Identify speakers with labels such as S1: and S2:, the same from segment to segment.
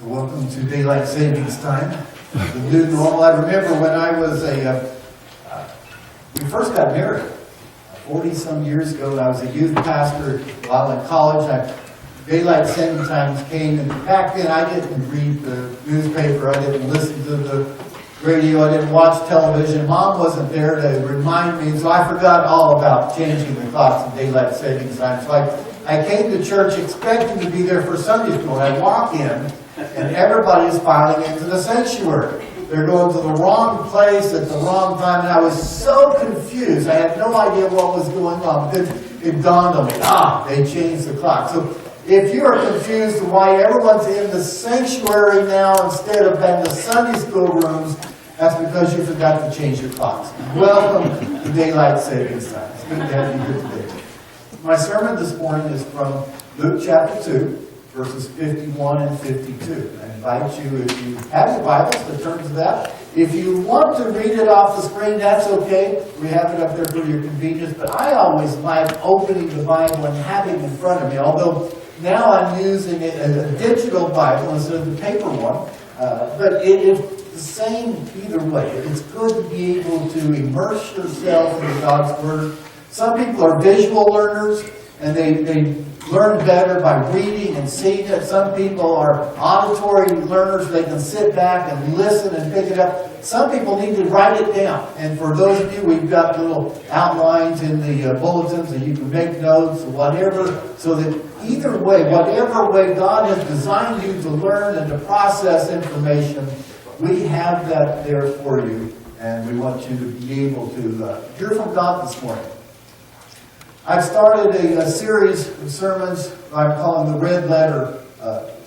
S1: Welcome to Daylight Savings Time, the new normal. I remember when I was we first got married 40-some years ago, and I was a youth pastor while in college. Daylight Saving Times came, and back then I didn't read the newspaper, I didn't listen to the radio, I didn't watch television. Mom wasn't there to remind me, so I forgot all about changing the clocks in Daylight Savings Time. So I came to church expecting to be there for Sunday school. I walk in, and everybody's filing into the sanctuary. They're going to the wrong place at the wrong time, and I was so confused. I had no idea what was going on. Then it dawned on me, they changed the clock. So if you are confused why everyone's in the sanctuary now instead of in the Sunday school rooms, that's because you forgot to change your clocks. Welcome to Daylight Savings Time. It's good to have you here today. My sermon this morning is from Luke chapter 2. Verses 51 and 52. I invite you, if you have your Bibles, to turn to that. If you want to read it off the screen, that's okay. We have it up there for your convenience. But I always like opening the Bible and having it in front of me. Although now I'm using it as a digital Bible instead of the paper one. But it's the same either way. It's good to be able to immerse yourself in God's Word. Some people are visual learners, and they learn better by reading and seeing it. Some people are auditory learners. They can sit back and listen and pick it up. Some people need to write it down. And for those of you, we've got little outlines in the bulletins that you can make notes or whatever, so that either way, whatever way God has designed you to learn and to process information, we have that there for you. And we want you to be able to hear from God this morning. I've started a series of sermons I'm calling the Red Letter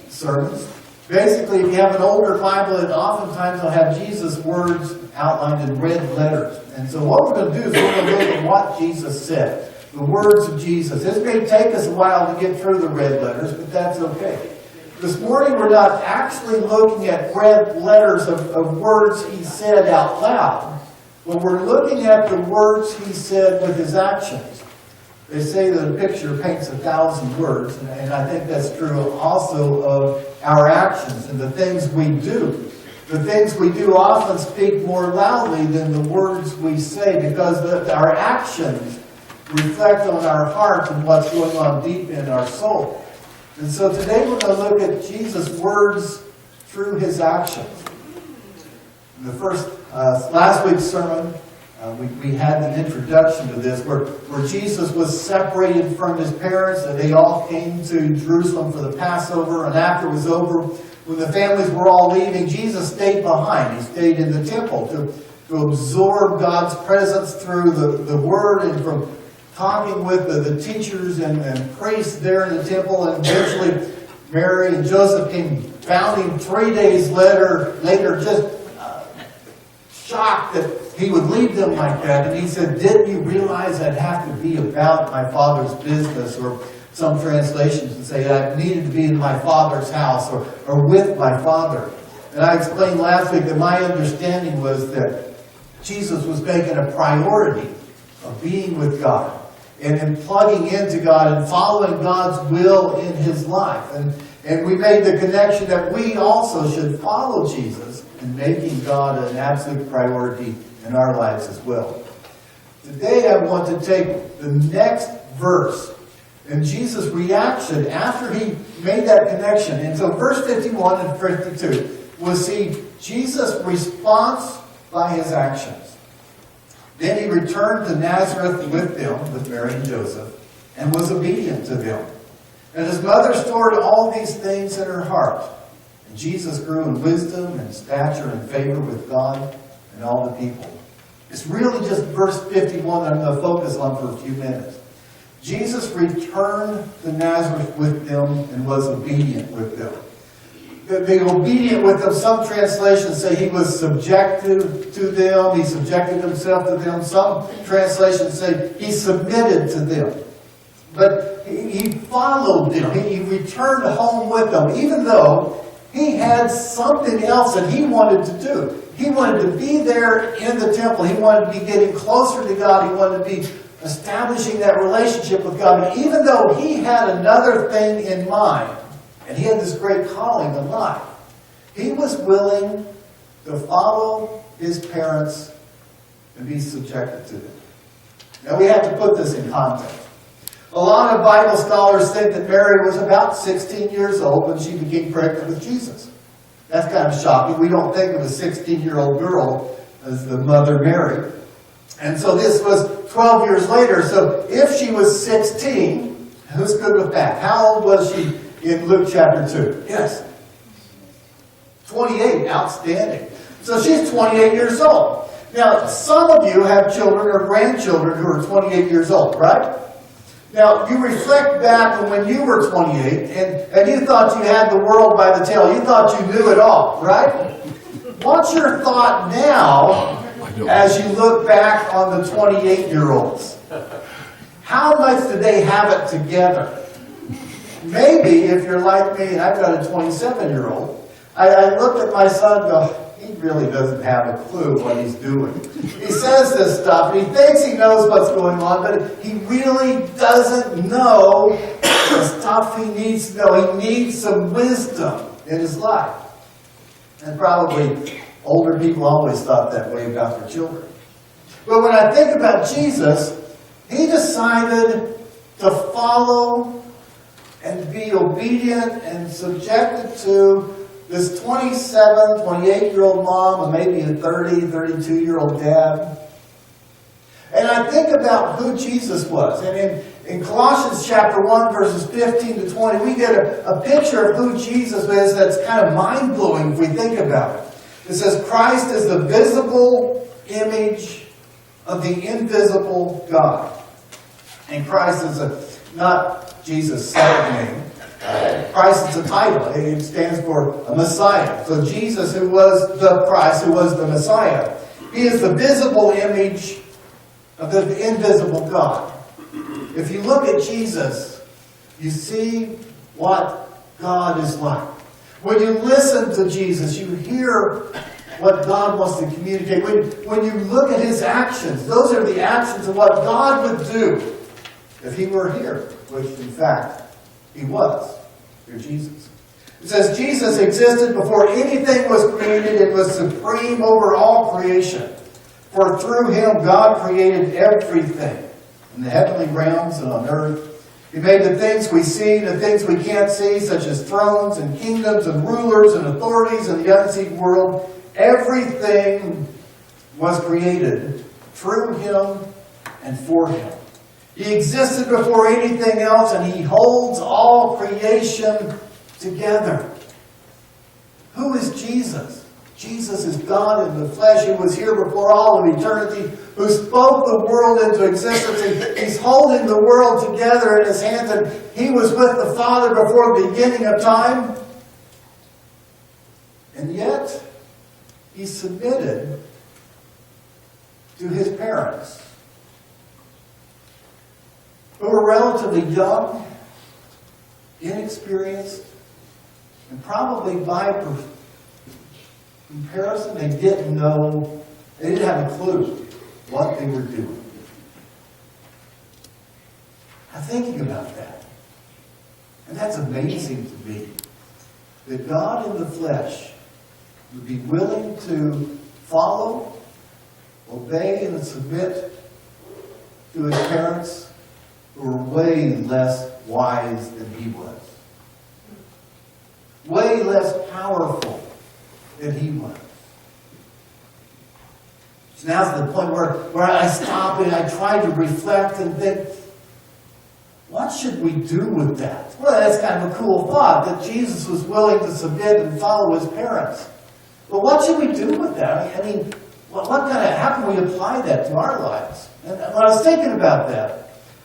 S1: sermons. Basically, if you have an older Bible, it oftentimes will have Jesus' words outlined in red letters. And so what we're going to do is we're going to look at what Jesus said, the words of Jesus. This may take us a while to get through the red letters, but that's okay. This morning we're not actually looking at red letters of words he said out loud, but we're looking at the words he said with his actions. They say that a picture paints 1,000 words, and I think that's true also of our actions and the things we do. The things we do often speak more loudly than the words we say, because our actions reflect on our heart and what's going on deep in our soul. And so today we're going to look at Jesus' words through his actions. In the last week's sermon, we had an introduction to this where Jesus was separated from his parents, and they all came to Jerusalem for the Passover, and after it was over, when the families were all leaving, Jesus stayed behind. He stayed in the temple to absorb God's presence through the Word, and from talking with the teachers and priests there in the temple, and eventually Mary and Joseph found him 3 days later just shocked that he would leave them like that. And he said, "Didn't you realize I'd have to be about my Father's business?" Or some translations would say, "I needed to be in my Father's house or with my Father." And I explained last week that my understanding was that Jesus was making a priority of being with God and plugging into God and following God's will in his life. And we made the connection that we also should follow Jesus in making God an absolute priority in our lives as well. Today I want to take the next verse and Jesus' reaction after he made that connection. And so verse 51 and 52, we'll see Jesus' response by his actions. Then he returned to Nazareth with them, with Mary and Joseph, and was obedient to them. And his mother stored all these things in her heart. And Jesus grew in wisdom and stature and favor with God and all the people. It's really just verse 51 I'm going to focus on for a few minutes. Jesus returned to Nazareth with them and was obedient with them. The obedient with them, some translations say he was subjected to them, he subjected himself to them. Some translations say he submitted to them. But he followed them. He returned home with them, even though he had something else that he wanted to do. He wanted to be there in the temple. He wanted to be getting closer to God. He wanted to be establishing that relationship with God. And even though he had another thing in mind, And he had this great calling in life. He was willing to follow his parents and be subjected to them. Now we have to put this in context. A lot of Bible scholars think that Mary was about 16 years old when she became pregnant with Jesus. That's kind of shocking. We don't think of a 16-year-old girl as the mother Mary. And so this was 12 years later. So if she was 16, who's good with that? How old was she in Luke chapter 2? Yes. 28. Outstanding. So she's 28 years old. Now, some of you have children or grandchildren who are 28 years old, right? Now, you reflect back on when you were 28 and you thought you had the world by the tail. You thought you knew it all, right? What's your thought now as you look back on the 28-year-olds? How much do they have it together? Maybe if you're like me and I've got a 27-year-old, I look at my son and go, he really doesn't have a clue what he's doing. He says this stuff, and he thinks he knows what's going on, but he really doesn't know the stuff he needs to know. He needs some wisdom in his life. And probably older people always thought that way about their children. But when I think about Jesus, he decided to follow and be obedient and subjected to this 27, 28-year-old mom and maybe a 30, 32-year-old dad. And I think about who Jesus was. And in Colossians chapter 1, verses 15 to 20, we get a picture of who Jesus is that's kind of mind-blowing if we think about it. It says, Christ is the visible image of the invisible God. And Christ is not Jesus' second name. Christ is a title. It stands for a Messiah. So Jesus, who was the Christ, who was the Messiah, he is the visible image of the invisible God. If you look at Jesus, you see what God is like. When you listen to Jesus, you hear what God wants to communicate. When you look at his actions, those are the actions of what God would do if he were here, which in fact he was. You're Jesus. It says Jesus existed before anything was created and was supreme over all creation. For through him God created everything in the heavenly realms and on earth. He made the things we see and the things we can't see, such as thrones and kingdoms and rulers and authorities in the unseen world. Everything was created through him and for him. He existed before anything else, and he holds all creation together. Who is Jesus? Jesus is God in the flesh, who was here before all of eternity, who spoke the world into existence. And he's holding the world together in his hands, and he was with the Father before the beginning of time. And yet, he submitted to his parents, who were relatively young, inexperienced, and probably by comparison, they didn't have a clue what they were doing. I'm thinking about that. And that's amazing to me. That God in the flesh would be willing to follow, obey, and submit to his parents who were way less wise than he was. Way less powerful than he was. So now's the point where I stop and I try to reflect and think, what should we do with that? Well, that's kind of a cool thought, that Jesus was willing to submit and follow his parents. But what should we do with that? I mean, how can we apply that to our lives? And when I was thinking about that,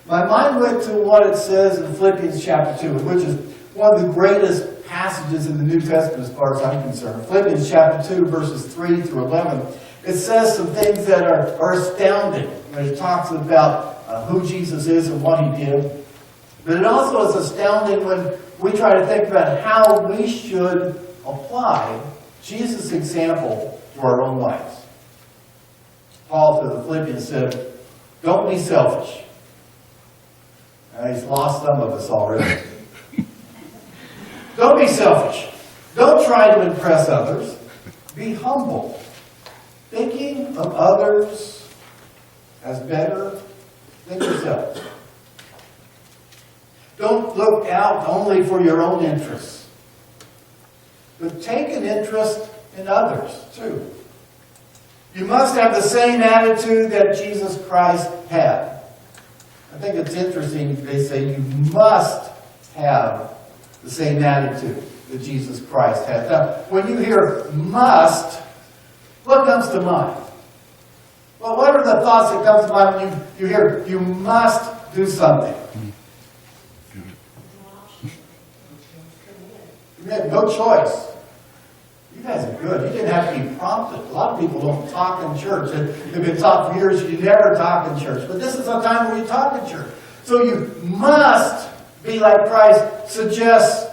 S1: my mind went to what it says in Philippians chapter 2, which is one of the greatest passages in the New Testament as far as I'm concerned. Philippians chapter 2, verses 3 through 11. It says some things that are astounding when it talks about who Jesus is and what he did. But it also is astounding when we try to think about how we should apply Jesus' example to our own lives. Paul to the Philippians said, don't be selfish. He's lost some of us already. Don't be selfish. Don't try to impress others. Be humble, thinking of others as better than yourself. Don't look out only for your own interests, but take an interest in others too. You must have the same attitude that Jesus Christ had. I think it's interesting they say you must have the same attitude that Jesus Christ had. Now, when you hear must, what comes to mind? Well, what are the thoughts that come to mind when you hear you must do something? You had no choice. You guys are good. You didn't have to be prompted. A lot of people don't talk in church. They've been taught for years you never talk in church. But this is a time where you talk in church. So you must be like Christ suggests.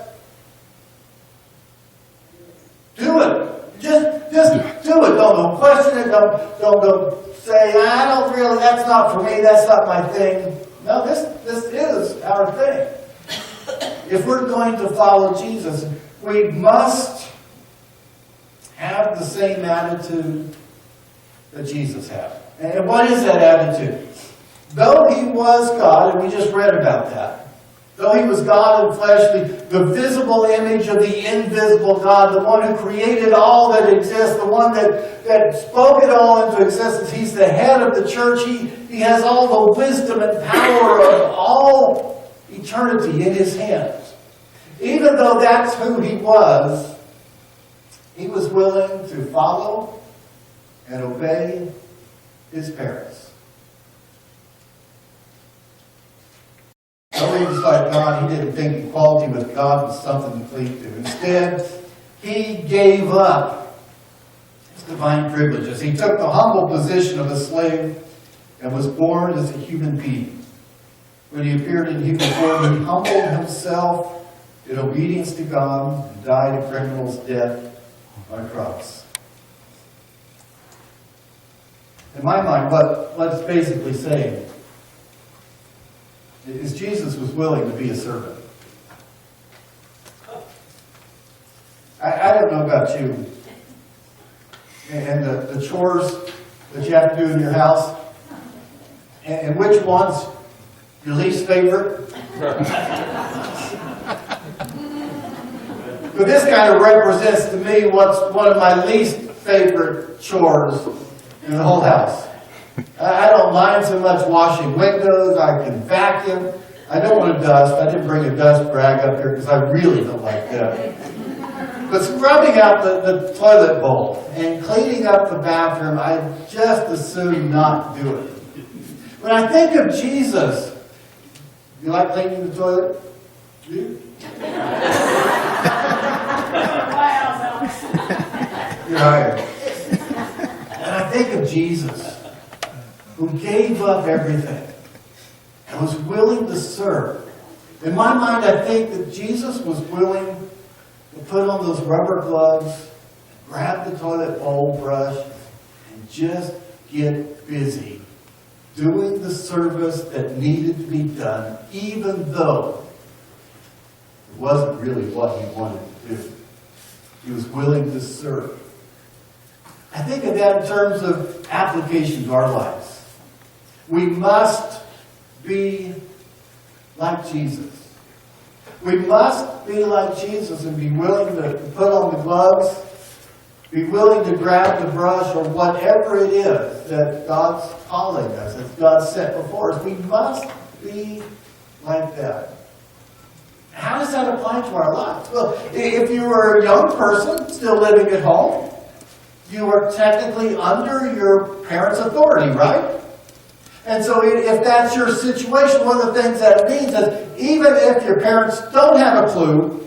S1: Do it. Just do it. Don't question it. Don't say, I don't really, that's not for me, that's not my thing. No, this is our thing. If we're going to follow Jesus, we must have the same attitude that Jesus had. And what is that attitude? Though he was God, and we just read about that, though he was God in flesh, the visible image of the invisible God, the one who created all that exists, the one that spoke it all into existence, he's the head of the church. He has all the wisdom and power of all eternity in his hands. Even though that's who he was willing to follow and obey his parents. No, he was like God. He didn't think equality with God was something to cling to. Instead, he gave up his divine privileges. He took the humble position of a slave and was born as a human being. When he appeared in human form, he humbled himself in obedience to God and died a criminal's death on a cross. In my mind, what's basically saying is Jesus was willing to be a servant. I don't know about you, and the chores that you have to do in your house, and which one's your least favorite? But this kind of represents to me what's one of my least favorite chores in the whole house. I don't mind so much washing windows. I can vacuum. I don't want to dust. I didn't bring a dust rag up here because I really don't like that. But scrubbing out the toilet bowl and cleaning up the bathroom, I'd just as soon not do it. When I think of Jesus, you like cleaning the toilet? Do you? You're hired. And I think of Jesus, who gave up everything and was willing to serve. In my mind, I think that Jesus was willing to put on those rubber gloves, grab the toilet bowl brush, and just get busy doing the service that needed to be done, even though it wasn't really what he wanted to do. He was willing to serve. I think of that in terms of application to our lives. We must be like Jesus. We must be like Jesus and be willing to put on the gloves, be willing to grab the brush or whatever it is that God's calling us, that God's set before us. We must be like that. How does that apply to our lives? Well, if you were a young person still living at home, you are technically under your parents' authority, right? And so if that's your situation, one of the things that it means is even if your parents don't have a clue,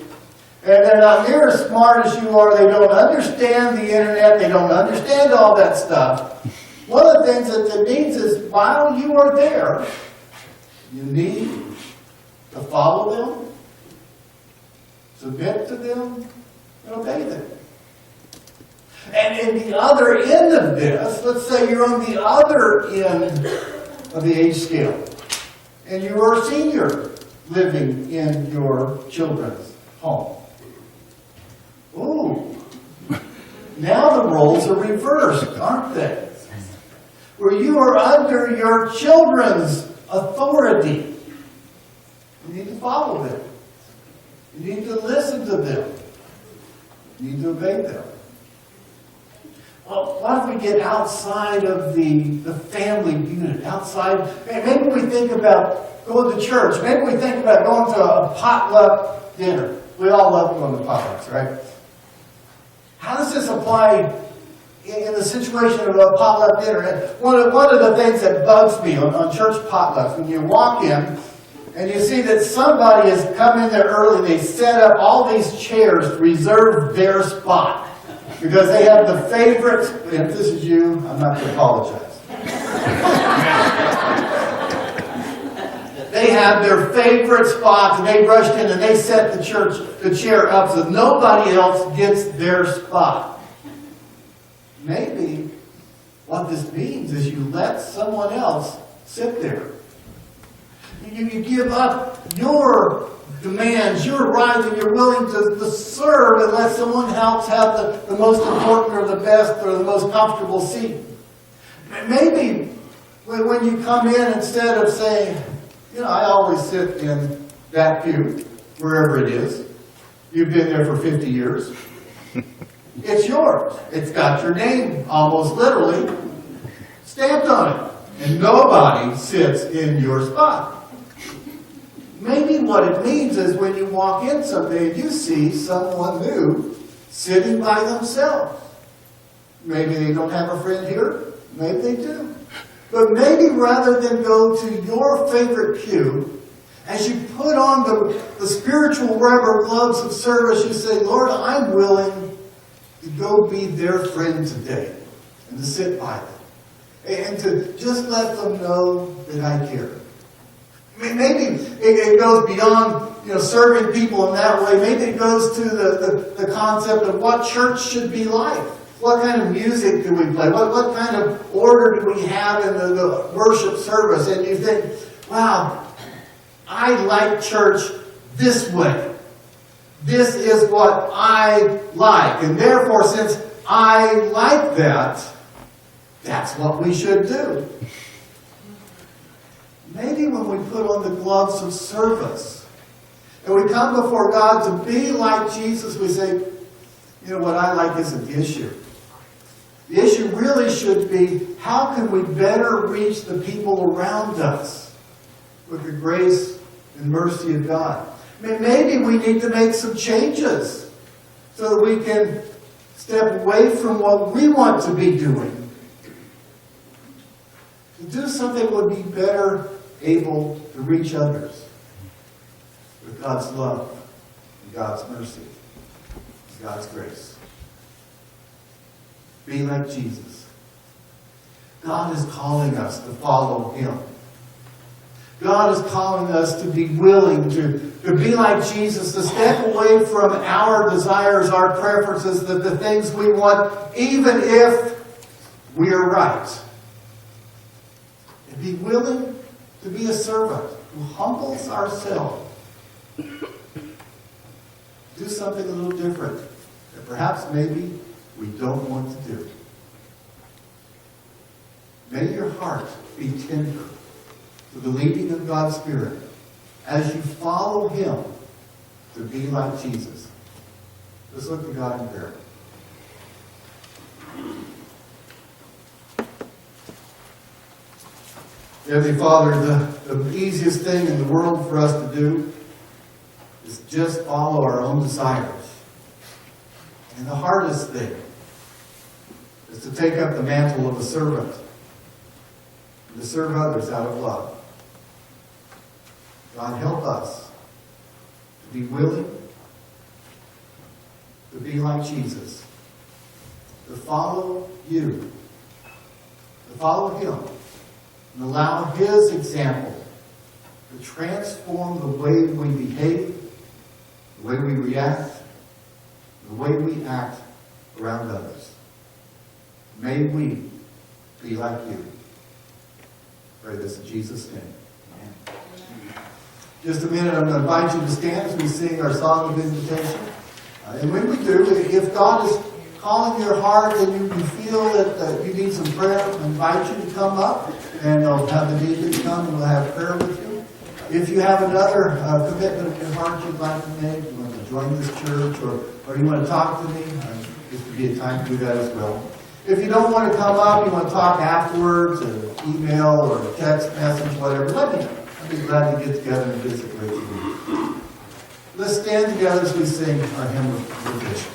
S1: and they're not near as smart as you are, they don't understand the internet, they don't understand all that stuff, one of the things that it means is while you are there, you need to follow them, submit to them, and obey them. And in the other end of this, let's say you're on the other end of the age scale, and you are a senior living in your children's home. now the roles are reversed, aren't they? Where you are under your children's authority. You need to follow them. You need to listen to them. You need to obey them. Well, what if we get outside of the family unit? Outside, maybe we think about going to church. Maybe we think about going to a potluck dinner. We all love going to potlucks, right? How does this apply in the situation of a potluck dinner? And one of the things that bugs me on church potlucks, when you walk in and you see that somebody has come in there early, they set up all these chairs to reserve their spot because they have the favorite, and if this is you, I'm not going to apologize. They have their favorite spots, and they rushed in and they set the chair up so nobody else gets their spot. Maybe what this means is you let someone else sit there. You give up your demands, your rights, and you're willing to serve and let someone else have the most important or the best or the most comfortable seat. Maybe when you come in, instead of saying, I always sit in that pew, wherever it is. You've been there for 50 years. It's yours. It's got your name, almost literally, stamped on it. And nobody sits in your spot. Maybe what it means is when you walk in someday and you see someone new sitting by themselves. Maybe they don't have a friend here. Maybe they do. But maybe rather than go to your favorite pew, as you put on the spiritual rubber gloves of service, you say, Lord, I'm willing to go be their friend today and to sit by them and to just let them know that I care. Maybe it goes beyond serving people in that way. Maybe it goes to the concept of what church should be like. What kind of music do we play? What kind of order do we have in the worship service? And you think, wow, I like church this way. This is what I like. And therefore, since I like that, that's what we should do. Maybe when we put on the gloves of service and we come before God to be like Jesus, we say, what I like isn't the issue. The issue really should be, how can we better reach the people around us with the grace and mercy of God? Maybe we need to make some changes so that we can step away from what we want to be doing. To do something that would be better able to reach others with God's love and God's mercy and God's grace. Be like Jesus. God is calling us to follow Him. God is calling us to be willing to be like Jesus, to step away from our desires, our preferences, the things we want, even if we are right. And be willing to be a servant who humbles ourselves. Do something a little different that perhaps maybe we don't want to do. May your heart be tender to the leading of God's Spirit as you follow Him to be like Jesus. Let's look to God in prayer. Heavenly Father, the easiest thing in the world for us to do is just follow our own desires. And the hardest thing is to take up the mantle of a servant and to serve others out of love. God, help us to be willing to be like Jesus, to follow you, to follow Him, and allow His example to transform the way we behave, the way we react, the way we act around others. May we be like you. Pray this in Jesus' name. Amen. Just a minute, I'm going to invite you to stand as we sing our song of invitation. And when we do, if God is calling your heart and you feel that you need some prayer, I invite you to come up, and I'll have the deacons come and we'll have prayer with you. If you have another commitment in your heart you'd like to make, you want to join this church, or you want to talk to me, this would be a time to do that as well. If you don't want to come up, you want to talk afterwards, an email or a text message, whatever, let me know. I'd be glad to get together and visit with you. Let's stand together as we sing our hymn of petition.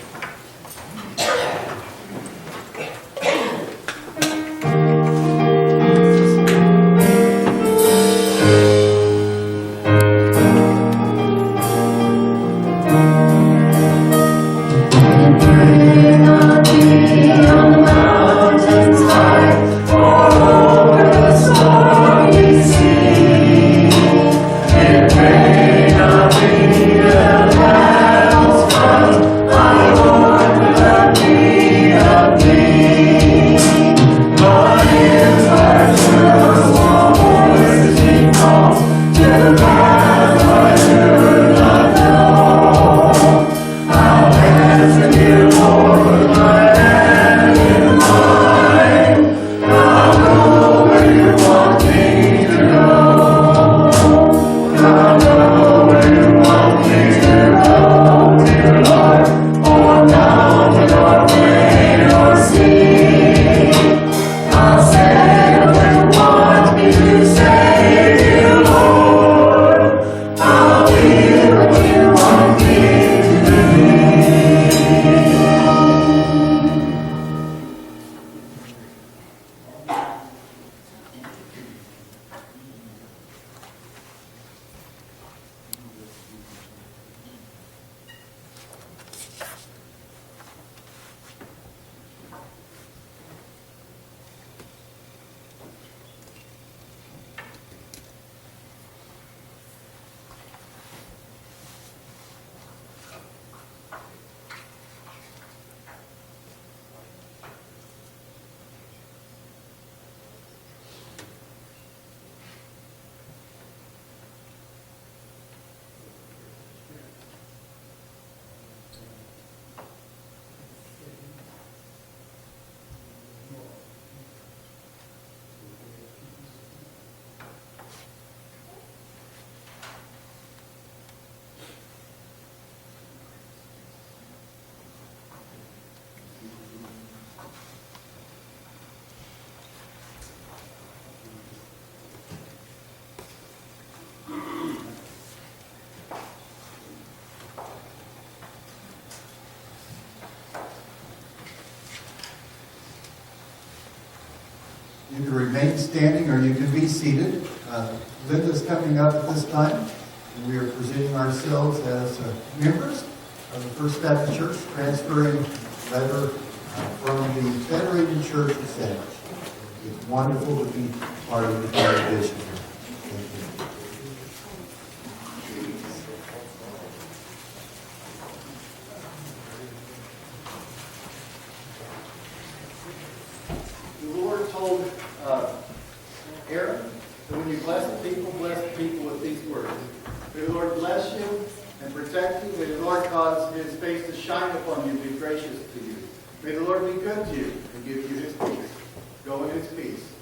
S1: You can remain standing or you can be seated. Linda's coming up at this time. And we are presenting ourselves as members of the First Baptist Church, transferring letter from the Federated Church of Sandwich. It's wonderful to be part of the congregation.
S2: The Lord told Aaron that when you bless the people with these words. May the Lord bless you and protect you. May the Lord cause his face to shine upon you and be gracious to you. May the Lord be good to you and give you his peace. Go in his peace.